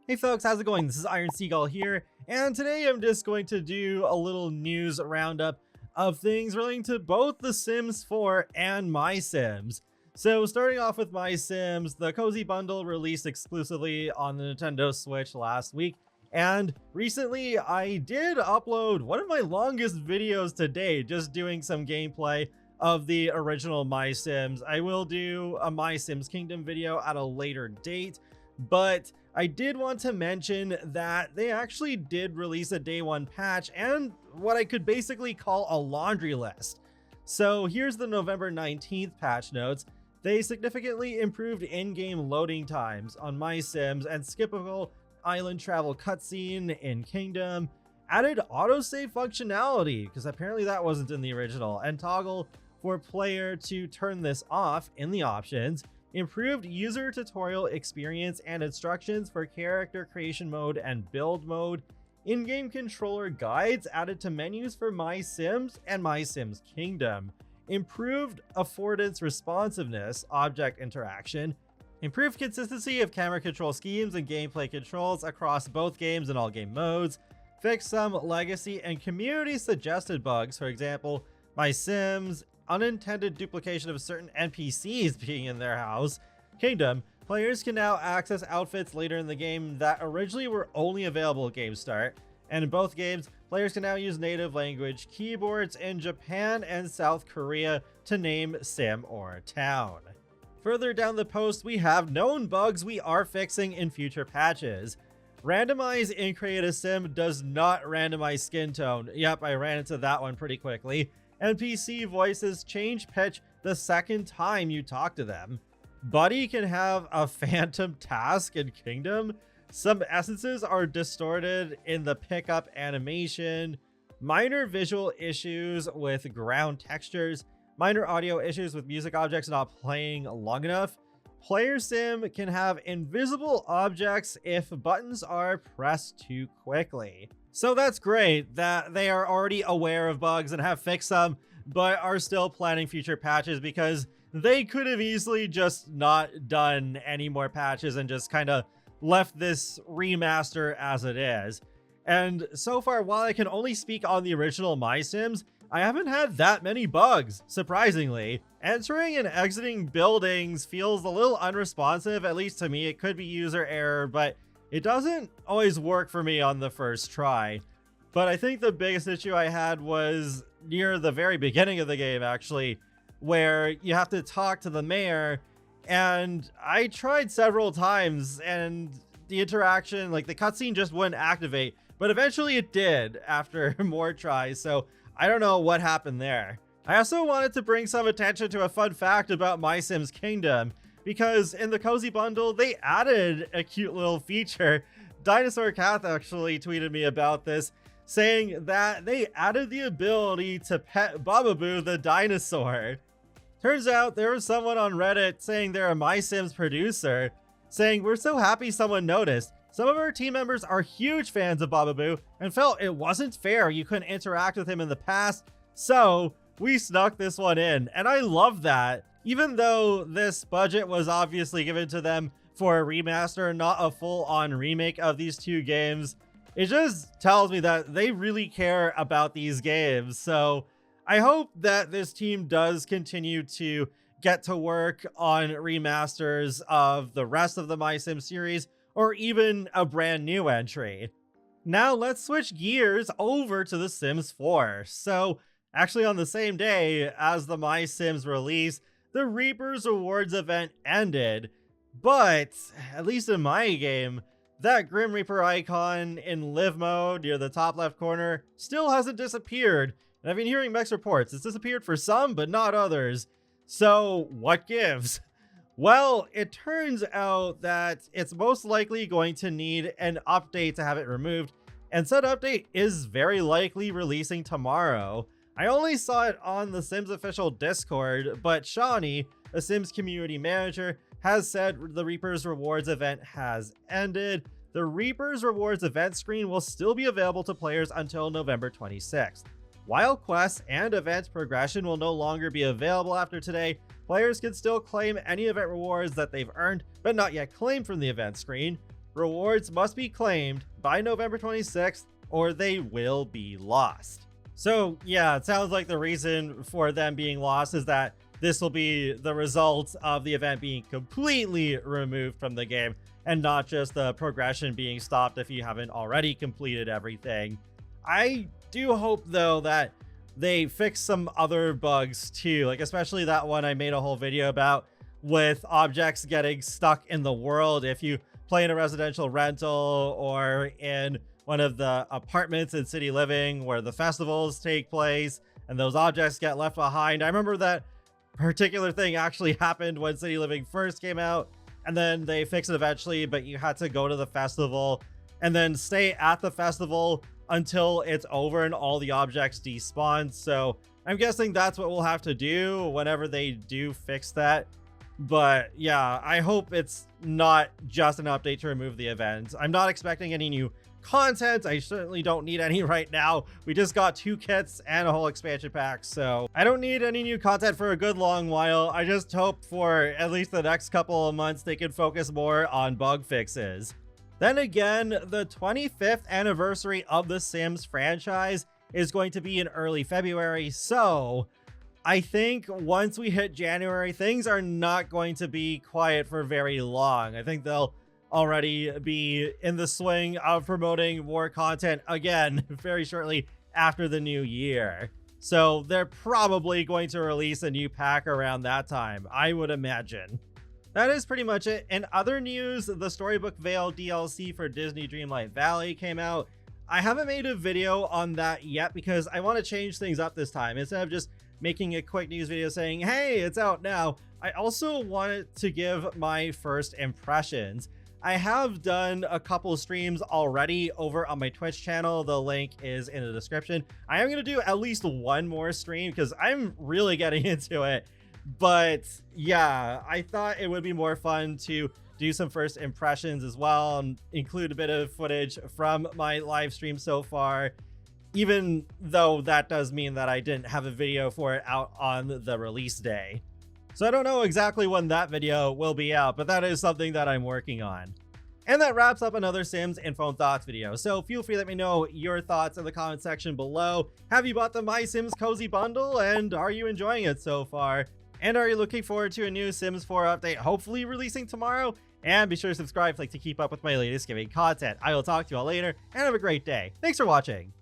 Hey folks, how's it going? This is Iron Seagull here, and today I'm just going to do a little news roundup of things relating to both The Sims 4 and MySims. So starting off with MySims, the Cozy Bundle released exclusively on the Nintendo Switch last week, and recently I did upload one of my longest videos to date, just doing some gameplay of the original MySims. I will do a MySims Kingdom video at a later date, but I did want to mention that they actually did release a day one patch and what I could basically call a laundry list. So here's the November 19th patch notes. They significantly improved in-game loading times on MySims and skippable island travel cutscene in Kingdom, added autosave functionality, because apparently that wasn't in the original, and toggle for player to turn this off in the options, improved user tutorial experience and instructions for character creation mode and build mode, in-game controller guides added to menus for MySims and MySims Kingdom, improved affordance responsiveness, object interaction, improved consistency of camera control schemes and gameplay controls across both games and all game modes, fixed some legacy and community suggested bugs, for example, MySims, unintended duplication of certain NPCs being in their house. Kingdom, players can now access outfits later in the game that originally were only available at game start, and in both games, players can now use native language keyboards in Japan and South Korea to name sim or town. Further down the post, we have known bugs we are fixing in future patches. Randomize in Create a Sim does not randomize skin tone. Yep, I ran into that one pretty quickly. NPC voices change pitch the second time you talk to them. Buddy can have a phantom task in Kingdom. Some essences are distorted in the pickup animation. Minor visual issues with ground textures. Minor audio issues with music objects not playing long enough. Player sim can have invisible objects if buttons are pressed too quickly. So that's great that they are already aware of bugs and have fixed them, but are still planning future patches, because they could have easily just not done any more patches and just kind of left this remaster as it is. And so far, while I can only speak on the original MySims, I haven't had that many bugs, surprisingly. Entering and exiting buildings feels a little unresponsive, at least to me. It could be user error, but it doesn't always work for me on the first try. But I think the biggest issue I had was near the very beginning of the game, actually, where you have to talk to the mayor, and I tried several times and the interaction, like the cutscene, just wouldn't activate, but eventually it did after more tries, so I don't know what happened there. I also wanted to bring some attention to a fun fact about MySims Kingdom, because in the Cozy Bundle, they added a cute little feature. Dinosaur Cat actually tweeted me about this, saying that they added the ability to pet Bababoo the dinosaur. Turns out there was someone on Reddit saying they're a MySims producer, saying, "We're so happy someone noticed. Some of our team members are huge fans of Bababoo and felt it wasn't fair you couldn't interact with him in the past, so we snuck this one in." And I love that. Even though this budget was obviously given to them for a remaster, not a full-on remake of these two games, it just tells me that they really care about these games. So I hope that this team does continue to get to work on remasters of the rest of the MySims series, or even a brand new entry. Now let's switch gears over to The Sims 4. So actually on the same day as the MySims release, the Reaper's Rewards event ended, but at least in my game, that Grim Reaper icon in live mode near the top left corner still hasn't disappeared. And I've been hearing mixed reports. It's disappeared for some, but not others. So what gives? Well, it turns out that it's most likely going to need an update to have it removed, and said update is very likely releasing tomorrow. I only saw it on the Sims official Discord, but Shawnee, a Sims community manager, has said the Reaper's Rewards event has ended. The Reaper's Rewards event screen will still be available to players until November 26th. While quests and event progression will no longer be available after today, players can still claim any event rewards that they've earned but not yet claimed from the event screen. Rewards must be claimed by November 26th or they will be lost. So yeah, it sounds like the reason for them being lost is that this will be the result of the event being completely removed from the game and not just the progression being stopped if you haven't already completed everything. I do hope though that they fix some other bugs too, like especially that one I made a whole video about with objects getting stuck in the world. If you play in a residential rental or in one of the apartments in City Living where the festivals take place and those objects get left behind. I remember that particular thing actually happened when City Living first came out, and then they fixed it eventually, but you had to go to the festival and then stay at the festival until it's over and all the objects despawn. So I'm guessing that's what we'll have to do whenever they do fix that. But yeah, I hope it's not just an update to remove the event. I'm not expecting any new content. I certainly don't need any right now. We just got 2 kits and a whole expansion pack, so I don't need any new content for a good long while. I just hope for at least the next couple of months they can focus more on bug fixes. Then again, the 25th anniversary of the Sims franchise is going to be in early February, so I think once we hit January, things are not going to be quiet for very long. I think they'll already be in the swing of promoting more content again very shortly after the new year. So they're probably going to release a new pack around that time, I would imagine. That is pretty much it. In other news, the Storybook Vale DLC for Disney Dreamlight Valley came out. I haven't made a video on that yet because I want to change things up this time. Instead of just making a quick news video saying, hey, it's out now, I also wanted to give my first impressions. I have done a couple of streams already over on my Twitch channel. The link is in the description. I am going to do at least one more stream because I'm really getting into it. But yeah, I thought it would be more fun to do some first impressions as well and include a bit of footage from my live stream so far, even though that does mean that I didn't have a video for it out on the release day. So I don't know exactly when that video will be out, but that is something that I'm working on. And that wraps up another Sims Info and Thoughts video. So feel free to let me know your thoughts in the comment section below. Have you bought the MySims Cozy Bundle, and are you enjoying it so far? And are you looking forward to a new Sims 4 update, hopefully releasing tomorrow? And be sure to subscribe if you'd like to keep up with my latest gaming content. I will talk to you all later, and have a great day. Thanks for watching.